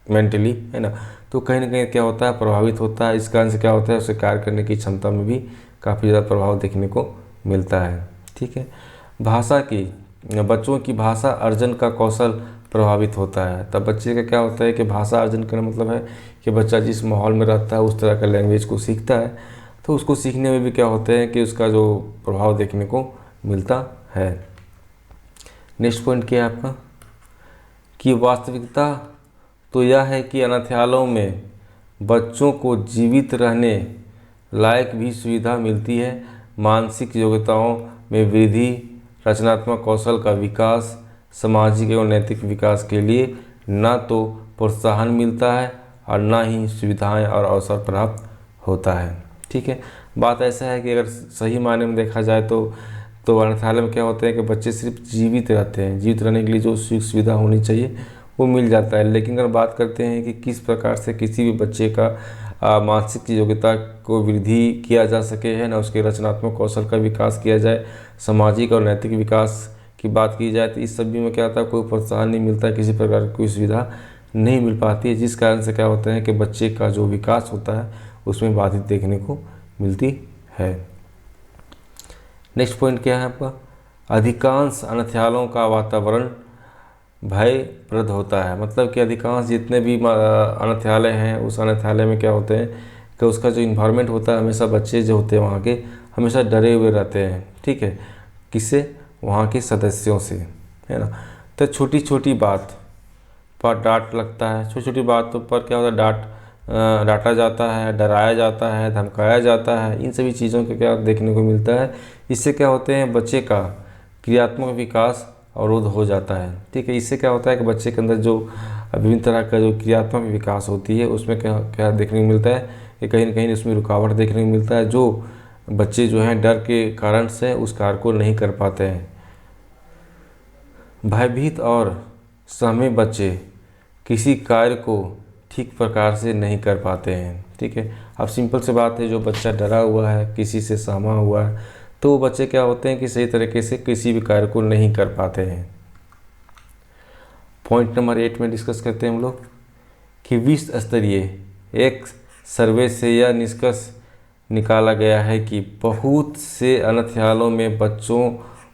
मेंटली, है ना। तो कहीं ना कहीं क्या होता है प्रभावित होता है। इस कारण से क्या होता है उसे कार्य करने की क्षमता में भी काफ़ी ज़्यादा प्रभाव देखने को मिलता है, ठीक है। बच्चों की भाषा अर्जन का कौशल प्रभावित होता है। तब बच्चे का क्या होता है कि भाषा अर्जन करने मतलब है कि बच्चा जिस माहौल में रहता है उस तरह का लैंग्वेज को सीखता है, तो उसको सीखने में भी क्या होते हैं कि उसका जो प्रभाव देखने को मिलता है। नेक्स्ट पॉइंट क्या है आपका कि वास्तविकता तो यह है कि अनाथालयों में बच्चों को जीवित रहने लायक भी सुविधा मिलती है। मानसिक योग्यताओं में वृद्धि, रचनात्मक कौशल का विकास, सामाजिक एवं नैतिक विकास के लिए न तो प्रोत्साहन मिलता है और न ही सुविधाएं और अवसर प्राप्त होता है, ठीक है। बात ऐसा है कि अगर सही मायने में देखा जाए तो अनाथालय में क्या होता है कि बच्चे सिर्फ जीवित रहते हैं, जीवित रहने के लिए जो सुविधा होनी चाहिए वो मिल जाता है। लेकिन अगर बात करते हैं कि किस प्रकार से किसी भी बच्चे का मानसिक योग्यता को वृद्धि किया जा सके, है ना, उसके रचनात्मक कौशल का विकास किया जाए, सामाजिक और नैतिक विकास की बात की जाए, तो इस सभी में क्या होता है कोई प्रोत्साहन नहीं मिलता है, किसी प्रकार की कोई सुविधा नहीं मिल पाती है, जिस कारण से क्या होता है कि बच्चे का जो विकास होता है उसमें बाधित देखने को मिलती है। नेक्स्ट पॉइंट क्या है आपका, अधिकांश अनाथालयों का वातावरण भयप्रद होता है। मतलब कि अधिकांश जितने भी अनाथालय हैं, उस अनाथालय में क्या होते हैं कि उसका जो इन्वायरमेंट होता है, हमेशा बच्चे जो होते हैं वहाँ के हमेशा डरे हुए रहते हैं। ठीक है, किससे? वहाँ के सदस्यों से, है ना। तो छोटी छोटी बात पर डांट लगता है, छोटी छोटी बातों पर क्या होता है, डांटा जाता है, डराया जाता है, धमकाया जाता है। इन सभी चीज़ों का क्या देखने को मिलता है। इससे क्या होते हैं, बच्चे का क्रियात्मक विकास अवरुद्ध हो जाता है। ठीक है, इससे क्या होता है कि बच्चे के अंदर जो विभिन्न तरह का जो क्रियात्मक विकास होती है, उसमें क्या क्या देखने को मिलता है कि कहीं ना कहीं उसमें रुकावट देखने को मिलता है। जो बच्चे जो हैं डर के कारण से उस कार्य को नहीं कर पाते हैं। भयभीत और सहमे बच्चे किसी कार्य को ठीक प्रकार से नहीं कर पाते हैं। ठीक है, अब सिंपल सी बात है, जो बच्चा डरा हुआ है, किसी से सहमा हुआ है, तो वो बच्चे क्या होते हैं कि सही तरीके से किसी भी कार्य को नहीं कर पाते हैं। पॉइंट नंबर 8 में डिस्कस करते हैं हम लोग कि विश्व स्तरीय एक सर्वे से यह निष्कर्ष निकाला गया है कि बहुत से अनाथालयों में बच्चों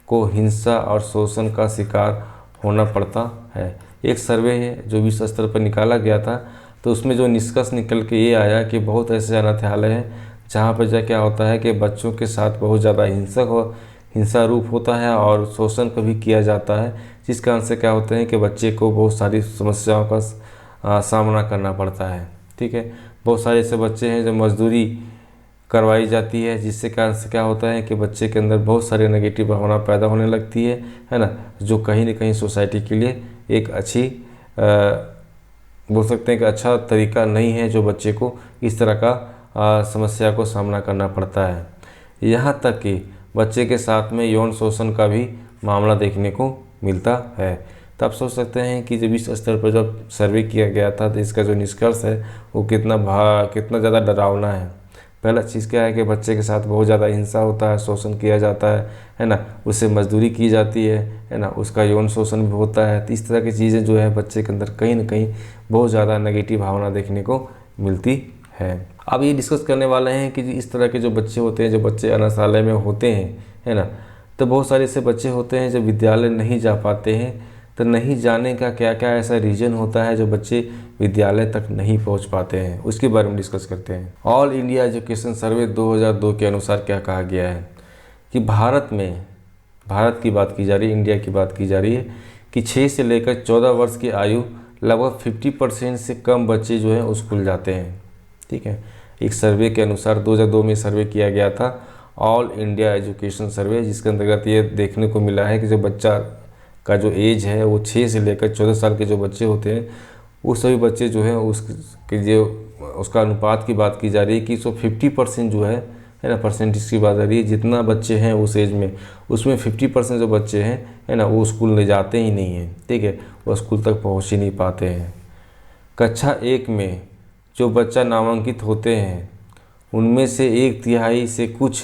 को हिंसा और शोषण का शिकार होना पड़ता है। एक सर्वे है जो विश्व स्तर पर निकाला गया था, तो उसमें जो निष्कर्ष निकल के ये आया कि बहुत ऐसे अनाथालय हैं जहाँ पर क्या होता है कि बच्चों के साथ बहुत ज़्यादा हिंसा रूप होता है और शोषण को भी किया जाता है, जिस कारण से क्या होता है कि बच्चे को बहुत सारी समस्याओं का सामना करना पड़ता है। ठीक है, बहुत सारे ऐसे बच्चे हैं जो मजदूरी करवाई जाती है, जिससे कारण से क्या होता है कि बच्चे के अंदर बहुत सारे नेगेटिव भावना पैदा होने लगती है ना, जो कहीं ना कहीं सोसाइटी के लिए एक अच्छी बोल सकते हैं कि अच्छा तरीका नहीं है, जो बच्चे को इस तरह का समस्या को सामना करना पड़ता है। यहाँ तक कि बच्चे के साथ में यौन शोषण का भी मामला देखने को मिलता है। तो आप सोच सकते हैं कि जब विश्व स्तर पर जब सर्वे किया गया था, तो इसका जो निष्कर्ष है वो कितना ज़्यादा डरावना है। पहला चीज़ क्या है कि बच्चे के साथ बहुत ज़्यादा हिंसा होता है, शोषण किया जाता है ना, उससे मजदूरी की जाती है ना, उसका यौन शोषण भी होता है। तो इस तरह की चीज़ें जो है बच्चे के अंदर कहीं ना कहीं बहुत ज़्यादा नेगेटिव भावना देखने को मिलती है। अब ये डिस्कस करने वाले हैं कि इस तरह के जो बच्चे होते हैं, जो बच्चे अनाथालय में होते हैं, है ना, तो बहुत सारे ऐसे बच्चे होते हैं जो विद्यालय नहीं जा पाते हैं। तो नहीं जाने का क्या क्या ऐसा रीज़न होता है जो बच्चे विद्यालय तक नहीं पहुंच पाते हैं, उसके बारे में डिस्कस करते हैं। ऑल इंडिया एजुकेशन सर्वे 2002 के अनुसार क्या कहा गया है कि भारत की बात की जा रही है, इंडिया की बात की जा रही है कि 6 से लेकर 14 वर्ष की आयु लगभग 50% से कम बच्चे जो हैं स्कूल जाते हैं। ठीक है, एक सर्वे के अनुसार 2002 में सर्वे किया गया था, ऑल इंडिया एजुकेशन सर्वे, जिसके अंतर्गत ये देखने को मिला है कि जो बच्चा का जो एज है वो 6 से लेकर 14 साल के जो बच्चे होते हैं, वो सभी बच्चे जो हैं उसका अनुपात की बात की जा रही है कि 50% जो है ना, परसेंटेज की बात आ रही है। जितना बच्चे हैं उस एज में, उसमें 50% जो बच्चे हैं, है ना, वो स्कूल ले जाते ही नहीं हैं। ठीक है, वो स्कूल तक पहुंच ही नहीं पाते हैं। कक्षा 1 में जो बच्चा नामांकित होते हैं, उनमें से 1/3 से कुछ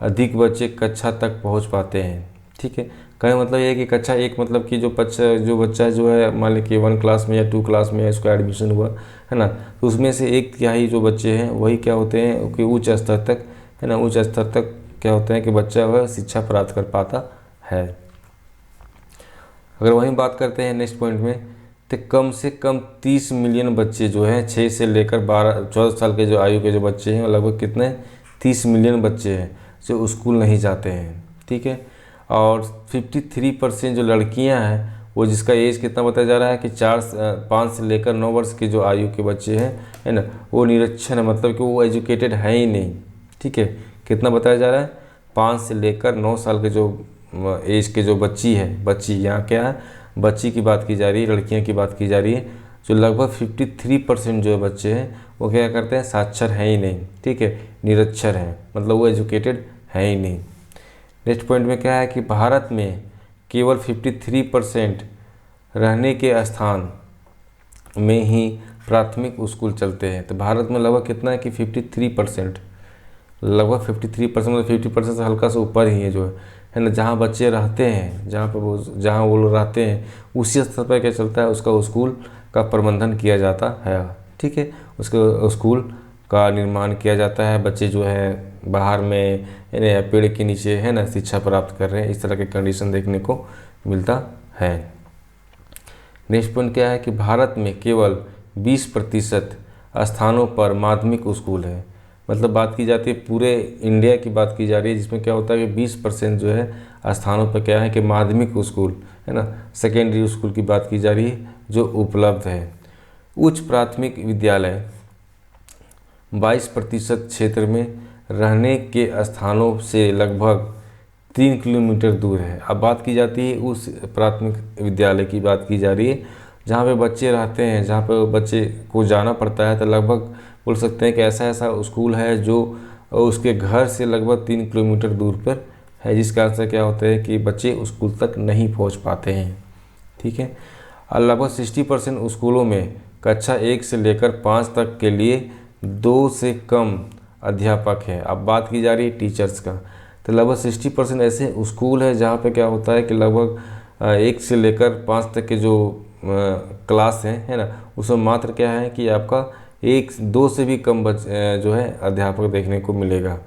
अधिक बच्चे कक्षा तक पहुंच पाते हैं। ठीक है, कहने मतलब ये है कि कक्षा 1 मतलब कि जो बच्चा जो है, मान लीजिए 1 क्लास में या 2 क्लास में इसका एडमिशन हुआ, है ना, तो उसमें से 1/3 जो बच्चे हैं वही क्या होते हैं कि उच्च स्तर तक, है ना, उच्च स्तर तक क्या होते हैं कि बच्चा वह शिक्षा प्राप्त कर पाता है। अगर वहीं बात करते हैं नेक्स्ट पॉइंट में, तो कम से कम 30 मिलियन बच्चे जो हैं 6 से लेकर 14 साल के जो आयु के जो बच्चे हैं, लगभग कितने 30 मिलियन बच्चे हैं जो स्कूल नहीं जाते हैं। ठीक है, और 53% जो लड़कियां हैं, वो जिसका एज कितना बताया जा रहा है कि 5 से लेकर 9 वर्ष के जो आयु के बच्चे हैं, है ना, वो निरक्षर है, मतलब कि वो एजुकेटेड है ही नहीं। ठीक है, कितना बताया जा रहा है, 5 से लेकर 9 साल के जो एज के जो बच्ची यहाँ क्या है, बच्ची की बात की जा रही है, लड़कियाँ की बात की जा रही है, जो लगभग 53% जो बच्चे हैं वो क्या करते हैं, साक्षर हैं ही नहीं। ठीक है, निरक्षर हैं, मतलब वो एजुकेटेड है ही नहीं। नेक्स्ट पॉइंट में क्या है कि भारत में केवल 53% रहने के स्थान में ही प्राथमिक स्कूल चलते हैं। तो भारत में लगभग कितना है कि 53%, लगभग 53% मतलब 50% से हल्का सा ऊपर ही है जो है ना, जहाँ बच्चे रहते हैं, जहाँ वो लोग रहते हैं, उसी स्तर पर क्या चलता है, उसका स्कूल का प्रबंधन किया जाता है। ठीक है, उसके स्कूल का निर्माण किया जाता है। बच्चे जो है बाहर में पेड़ के नीचे, है ना, शिक्षा प्राप्त कर रहे हैं, इस तरह के कंडीशन देखने को मिलता है। नेक्स्ट पॉइंट क्या है कि भारत में केवल 20% स्थानों पर माध्यमिक स्कूल है। मतलब बात की जाती है पूरे इंडिया की बात की जा रही है, जिसमें क्या होता है कि 20% जो है स्थानों पर क्या है कि माध्यमिक स्कूल है ना, सेकेंडरी स्कूल की बात की जा रही है जो उपलब्ध है। उच्च प्राथमिक विद्यालय 22% क्षेत्र में रहने के स्थानों से लगभग 3 किलोमीटर दूर है। अब बात की जाती है उस प्राथमिक विद्यालय की बात की जा रही है जहाँ पे बच्चे रहते हैं, जहाँ पे बच्चे को जाना पड़ता है। तो लगभग बोल सकते हैं कि ऐसा ऐसा स्कूल है जो उसके घर से लगभग 3 किलोमीटर दूर पर है, जिस कारण से क्या होता है कि बच्चे स्कूल तक नहीं पहुँच पाते हैं। ठीक है। और लगभग 60% स्कूलों में कक्षा 1 से लेकर 5 तक के लिए 2 से कम अध्यापक हैं। अब बात की जा रही है टीचर्स का, तो लगभग 60% ऐसे स्कूल है जहाँ पे क्या होता है कि लगभग 1 से लेकर 5 तक के जो क्लास हैं है ना, उसमें मात्र क्या है कि आपका 1-2 से भी कम जो है अध्यापक देखने को मिलेगा।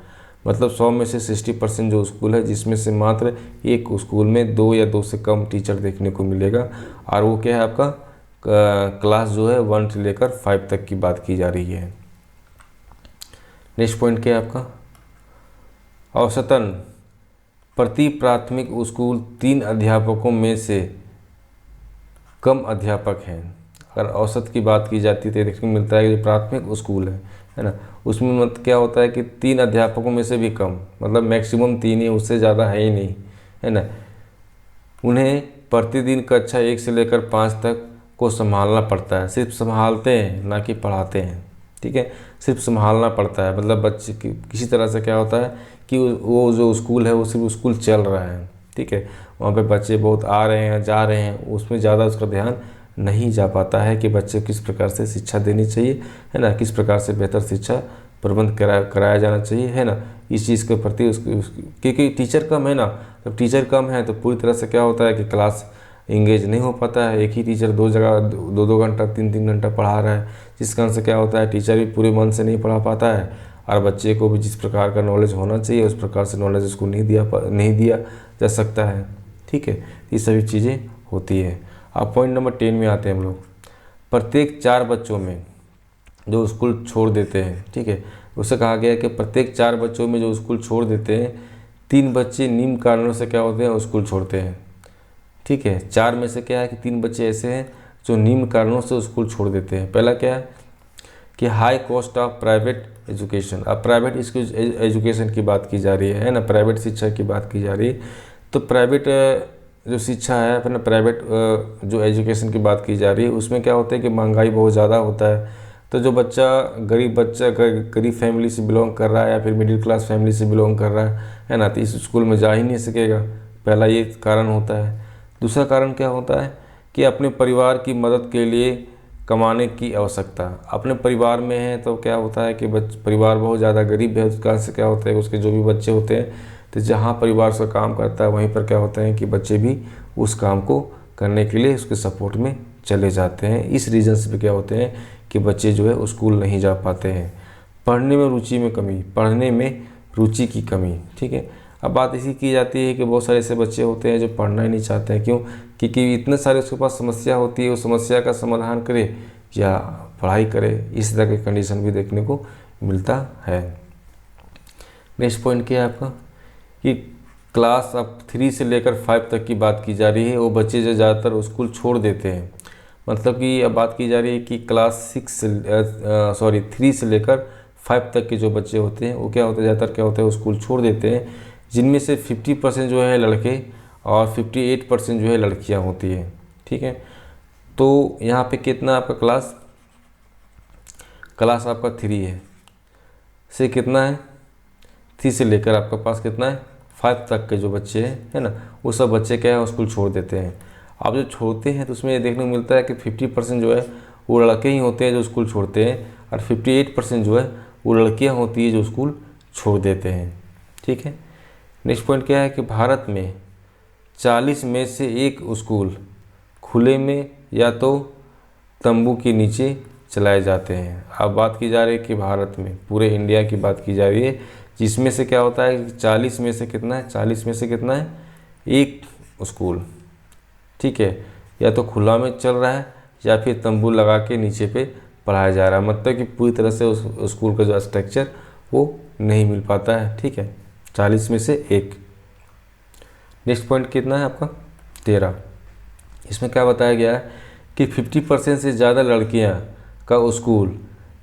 मतलब 100 में से 60% जो स्कूल है जिसमें से मात्र एक स्कूल में 2 या 2 से कम टीचर देखने को मिलेगा। और वो क्या है आपका क्लास जो है 1 से लेकर 5 तक की बात की जा रही है। नेक्स्ट पॉइंट क्या है आपका, औसतन प्रति प्राथमिक स्कूल 3 अध्यापकों में से कम अध्यापक हैं। अगर औसत की बात की जाती है तो देखने को मिलता है कि जो प्राथमिक स्कूल है ना, उसमें मतलब क्या होता है कि 3 अध्यापकों में से भी कम, मतलब मैक्सिमम 3 ही, उससे ज़्यादा है ही नहीं, है ना। उन्हें प्रतिदिन कक्षा 1 से लेकर 5 तक को संभालना पड़ता है। सिर्फ संभालते हैं ना कि पढ़ाते हैं। ठीक है, सिर्फ संभालना पड़ता है। मतलब बच्चे की किसी तरह से क्या होता है कि वो जो स्कूल है वो सिर्फ स्कूल चल रहा है। ठीक है, वहाँ पे बच्चे बहुत आ रहे हैं जा रहे हैं, उसमें ज़्यादा उसका ध्यान नहीं जा पाता है कि बच्चे किस प्रकार से शिक्षा देनी चाहिए, है ना, किस प्रकार से बेहतर शिक्षा प्रबंध कराया जाना चाहिए, है ना। इस चीज़ के प्रति क्योंकि टीचर कम है ना, जब टीचर कम है तो पूरी तरह से क्या होता है कि क्लास इंगेज नहीं हो पाता है। एक ही टीचर 2 जगह 2-2 घंटा 3-3 घंटा पढ़ा रहा है, जिस कारण से क्या होता है टीचर भी पूरे मन से नहीं पढ़ा पाता है और बच्चे को भी जिस प्रकार का नॉलेज होना चाहिए उस प्रकार से नॉलेज उसको नहीं दिया जा सकता है। ठीक है, ये सभी चीज़ें होती है। अब पॉइंट नंबर 10 में आते हैं हम लोग। प्रत्येक 4 बच्चों में जो स्कूल छोड़ देते हैं, ठीक है, उससे कहा गया है कि प्रत्येक 4 बच्चों में जो स्कूल छोड़ देते हैं 3 बच्चे निम्न कारणों से क्या होते हैं स्कूल छोड़ते हैं। ठीक है, 4 में से क्या है कि 3 बच्चे ऐसे हैं जो निम्न कारणों से स्कूल छोड़ देते हैं। पहला क्या है कि high cost of private education. अब प्राइवेट एजुकेशन की बात की जा रही है ना, प्राइवेट शिक्षा की बात की जा रही है। तो प्राइवेट जो शिक्षा है अपना प्राइवेट जो एजुकेशन की बात की जा रही है उसमें क्या होता है कि महंगाई बहुत ज़्यादा होता है। तो जो बच्चा गरीब फैमिली से बिलोंग कर रहा है या फिर मिडिल क्लास फैमिली से बिलोंग कर रहा है ना, तो इस स्कूल में जा ही नहीं सकेगा। पहला ये कारण होता है। दूसरा कारण क्या होता है कि अपने परिवार की मदद के लिए कमाने की आवश्यकता। अपने परिवार में है तो क्या होता है कि परिवार बहुत ज़्यादा गरीब है, उस कारण से क्या होता है उसके जो भी बच्चे होते हैं तो जहाँ परिवार उसका काम करता है वहीं पर क्या होता है कि बच्चे भी उस काम को करने के लिए उसके सपोर्ट में चले जाते हैं। इस रीज़न से क्या होते हैं कि बच्चे जो है स्कूल नहीं जा पाते हैं। पढ़ने में रुचि की कमी। ठीक है, अब बात इसी की जाती है कि बहुत सारे ऐसे बच्चे होते हैं जो पढ़ना ही नहीं चाहते हैं। क्यों? क्योंकि इतने सारे उसके पास समस्या होती है, उस समस्या का समाधान करे या पढ़ाई करे, इस तरह की कंडीशन भी देखने को मिलता है। नेक्स्ट पॉइंट क्या है आपका कि क्लास अब 3 से लेकर 5 तक की बात की जा रही है। वो बच्चे जो ज़्यादातर स्कूल छोड़ देते हैं। मतलब कि अब बात की जा रही है कि क्लास 3 से लेकर 5 तक के जो बच्चे होते हैं वो क्या होते हैं ज़्यादातर क्या होता है वो स्कूल छोड़ देते हैं, जिनमें से 50% जो है लड़के और 58% जो है लड़कियां होती है। ठीक है, तो यहाँ पे कितना आपका क्लास आपका 3 है से कितना है 3 से लेकर आपका पास कितना है 5 तक के जो बच्चे हैं है ना, वो सब बच्चे क्या है स्कूल छोड़ देते हैं। अब जो छोड़ते हैं तो उसमें ये देखने को मिलता है कि 50% जो है वो लड़के ही होते हैं जो स्कूल छोड़ते हैं और 58% जो है वो लड़कियां होती है जो स्कूल छोड़ देते हैं। ठीक है, नेक्स्ट पॉइंट क्या है कि भारत में 40 में से 1 स्कूल खुले में या तो तंबू के नीचे चलाए जाते हैं। अब बात की जा रही है कि भारत में पूरे इंडिया की बात की जा रही है, जिसमें से क्या होता है कि 40 में से कितना है 1 स्कूल, ठीक है, या तो खुला में चल रहा है या फिर तंबू लगा के नीचे पे पढ़ाया जा रहा है, मतलब कि पूरी तरह से उस स्कूल का जो स्ट्रक्चर वो नहीं मिल पाता है। ठीक है, 40 में से 1। नेक्स्ट पॉइंट कितना है आपका 13। इसमें क्या बताया गया है कि 50% से ज़्यादा लड़कियां का स्कूल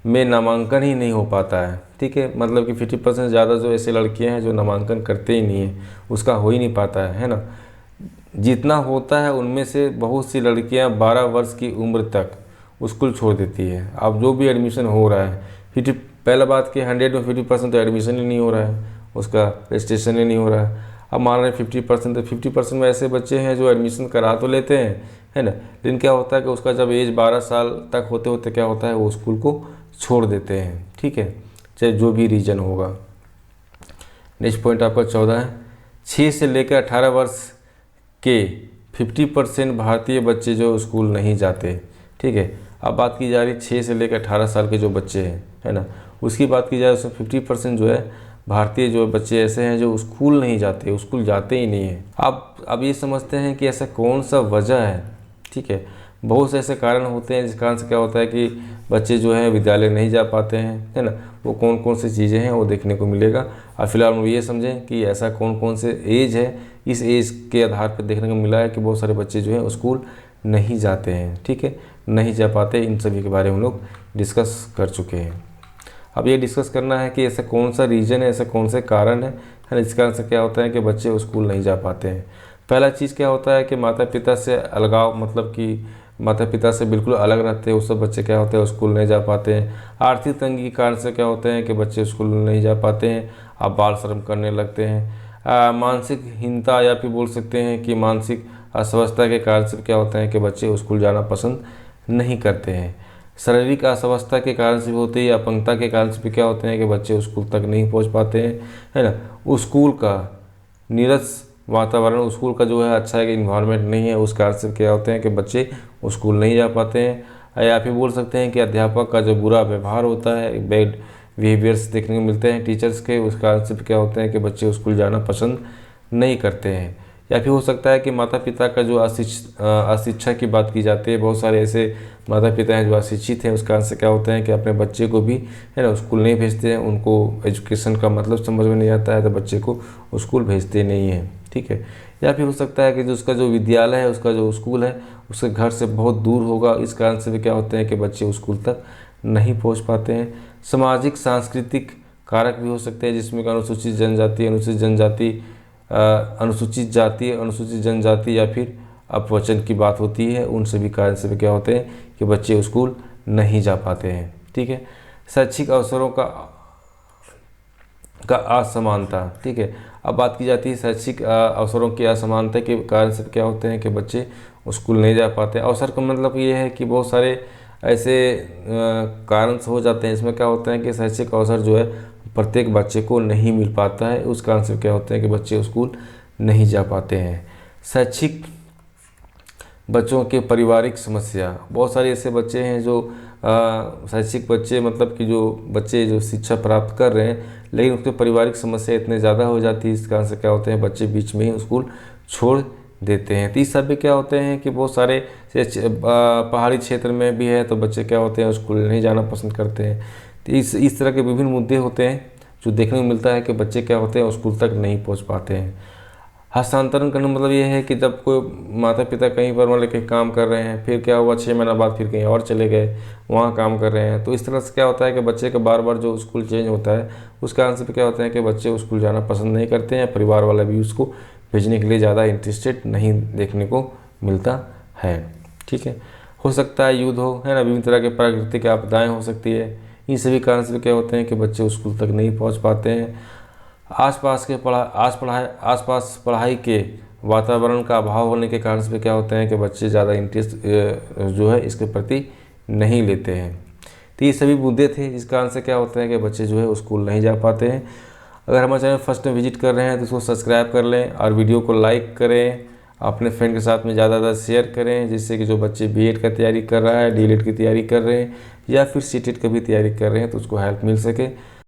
में नामांकन ही नहीं हो पाता है। ठीक है, मतलब कि 50% ज़्यादा जो ऐसे लड़कियां हैं जो नामांकन करते ही नहीं हैं, उसका हो ही नहीं पाता है ना। जितना होता है उनमें से बहुत सी लड़कियां 12 वर्ष की उम्र तक स्कूल छोड़ देती है। अब जो भी एडमिशन हो रहा है 50, पहला बात कि 100 में 50% तो एडमिशन ही नहीं हो रहा है, उसका रजिस्ट्रेशन ही नहीं हो रहा है। अब मान रहे हैं 50%, तो 50% में ऐसे बच्चे हैं जो एडमिशन करा तो लेते हैं, है ना, लेकिन क्या होता है कि उसका जब एज 12 साल तक होते होते क्या होता है वो स्कूल को छोड़ देते हैं। ठीक है, चाहे जो भी रीज़न होगा। नेक्स्ट पॉइंट आपका 14 है, 6 से लेकर 18 वर्ष के 50% भारतीय बच्चे जो स्कूल नहीं जाते। ठीक है, अब बात की जा रही है 6 से लेकर 18 साल के जो बच्चे हैं, है ना, उसकी बात की जाए उसमें 50% जो है भारतीय जो बच्चे ऐसे हैं जो स्कूल नहीं जाते, स्कूल जाते ही नहीं हैं। अब ये समझते हैं कि ऐसा कौन सा वजह है। ठीक है, बहुत से ऐसे कारण होते हैं जिस कारण से क्या होता है कि बच्चे जो है विद्यालय नहीं जा पाते हैं, है ना। वो कौन कौन सी चीज़ें हैं वो देखने को मिलेगा। और फिलहाल हम ये समझें कि ऐसा कौन कौन से एज है, इस एज के आधार पर देखने को मिला है कि बहुत सारे बच्चे जो है स्कूल नहीं जाते हैं। ठीक है, नहीं जा पाते, इन सभी के बारे में हम लोग डिस्कस कर चुके हैं। अब ये डिस्कस करना है कि ऐसा कौन सा रीज़न है, ऐसा कौन से कारण है ना, इस कारण से क्या होता है कि बच्चे स्कूल नहीं जा पाते हैं। पहला चीज़ क्या होता है कि माता पिता से अलगाव, मतलब कि माता पिता से बिल्कुल अलग रहते हैं उस सब बच्चे क्या होते हैं स्कूल नहीं जा पाते हैं। आर्थिक तंगी के कारण से क्या होते हैं कि बच्चे स्कूल नहीं जा पाते हैं, अब बाल श्रम करने लगते हैं। मानसिक हीनता या फिर बोल सकते हैं कि मानसिक अस्वस्थता के कारण से क्या होता है कि बच्चे स्कूल जाना पसंद नहीं करते हैं। शारीरिक अस्वस्थता के कारण से भी होती है, या अपंगता के कारण से भी क्या होते हैं कि बच्चे स्कूल तक नहीं पहुंच पाते हैं, है ना। स्कूल का नीरस वातावरण, स्कूल का जो है अच्छा एक इन्वायरमेंट नहीं है, उस कारण से क्या होते हैं कि बच्चे स्कूल नहीं जा पाते हैं। या फिर बोल सकते हैं कि अध्यापक का जो बुरा व्यवहार होता है, बैड बिहेवियर्स देखने को मिलते हैं टीचर्स के, उस कारण से क्या होते हैं कि बच्चे स्कूल जाना पसंद नहीं करते हैं। या फिर हो सकता है कि माता पिता का जो अशिक्षा की बात की जाती है, बहुत सारे ऐसे माता पिता हैं जो अशिक्षित हैं, उस कारण से क्या होता है कि अपने बच्चे को भी, है ना, स्कूल नहीं भेजते हैं। उनको एजुकेशन का मतलब समझ में नहीं आता है तो बच्चे को स्कूल भेजते नहीं हैं। ठीक है, या फिर हो सकता है कि जो उसका जो विद्यालय है, उसका जो स्कूल है, उसके घर से बहुत दूर होगा, इस कारण से भी क्या होते हैं कि बच्चे स्कूल तक नहीं पहुंच पाते हैं। सामाजिक सांस्कृतिक कारक भी हो सकते हैं, जिसमें अनुसूचित जनजाति, अनुसूचित जनजाति या फिर अपवचन की बात होती है, उन सभी कारण से भी क्या होते हैं कि बच्चे स्कूल नहीं जा पाते हैं। ठीक है, शैक्षिक अवसरों का असमानता। ठीक है, अब बात की जाती है शैक्षिक अवसरों की असमानता के कारण से क्या होते हैं कि बच्चे स्कूल नहीं जा पाते। अवसर का मतलब ये है कि बहुत सारे ऐसे कारण हो जाते हैं, इसमें क्या होता है कि शैक्षिक अवसर जो है प्रत्येक बच्चे को नहीं मिल पाता है, उस कारण से क्या होते हैं कि बच्चे स्कूल नहीं जा पाते हैं। शैक्षिक बच्चों के पारिवारिक समस्या, बहुत सारे ऐसे बच्चे हैं जो शैक्षिक बच्चे, मतलब कि जो बच्चे जो शिक्षा प्राप्त कर रहे हैं, लेकिन उसके पारिवारिक समस्या इतने ज़्यादा हो जाती है, इस कारण से क्या होते हैं बच्चे बीच में ही स्कूल छोड़ देते हैं। तो इस सब में क्या होते हैं कि बहुत सारे पहाड़ी क्षेत्र में भी है तो बच्चे क्या होते हैं स्कूल नहीं जाना पसंद करते हैं। तो इस तरह के विभिन्न मुद्दे होते हैं जो देखने को मिलता है कि बच्चे क्या होते हैं स्कूल तक नहीं पहुँच पाते हैं। हस्तांतरण करना मतलब ये है कि जब कोई माता पिता कहीं पर मतलब कहीं काम कर रहे हैं, फिर क्या हुआ 6 महीना बाद फिर कहीं और चले गए, वहाँ काम कर रहे हैं, तो इस तरह से क्या होता है कि बच्चे का बार बार जो स्कूल चेंज होता है, उस कारण से क्या होता है कि बच्चे स्कूल जाना पसंद नहीं करते हैं। परिवार वाला भी उसको भेजने के लिए ज़्यादा इंटरेस्टेड नहीं देखने को मिलता है। ठीक है, हो सकता है युद्ध हो, है ना, विभिन्न तरह के प्राकृतिक आपदाएँ हो सकती है, इन सभी कारण से क्या होते हैं कि बच्चे स्कूल तक नहीं पहुँच पाते हैं। आसपास पढ़ाई के वातावरण का अभाव होने के कारण से क्या होते हैं कि बच्चे ज़्यादा इंटरेस्ट जो है इसके प्रति नहीं लेते हैं। तो ये सभी मुद्दे थे जिस कारण से क्या होता है कि बच्चे जो है स्कूल नहीं जा पाते हैं। अगर हमारे चैनल फर्स्ट टाइम विजिट कर रहे हैं तो इसको सब्सक्राइब कर लें और वीडियो को लाइक करें, अपने फ्रेंड के साथ में ज़्यादा शेयर करें, जिससे कि जो बच्चे बीएड का तैयारी कर रहा है, डीएलएड की तैयारी कर रहे हैं या फिर सीटेट की भी तैयारी कर रहे हैं तो उसको हेल्प मिल सके।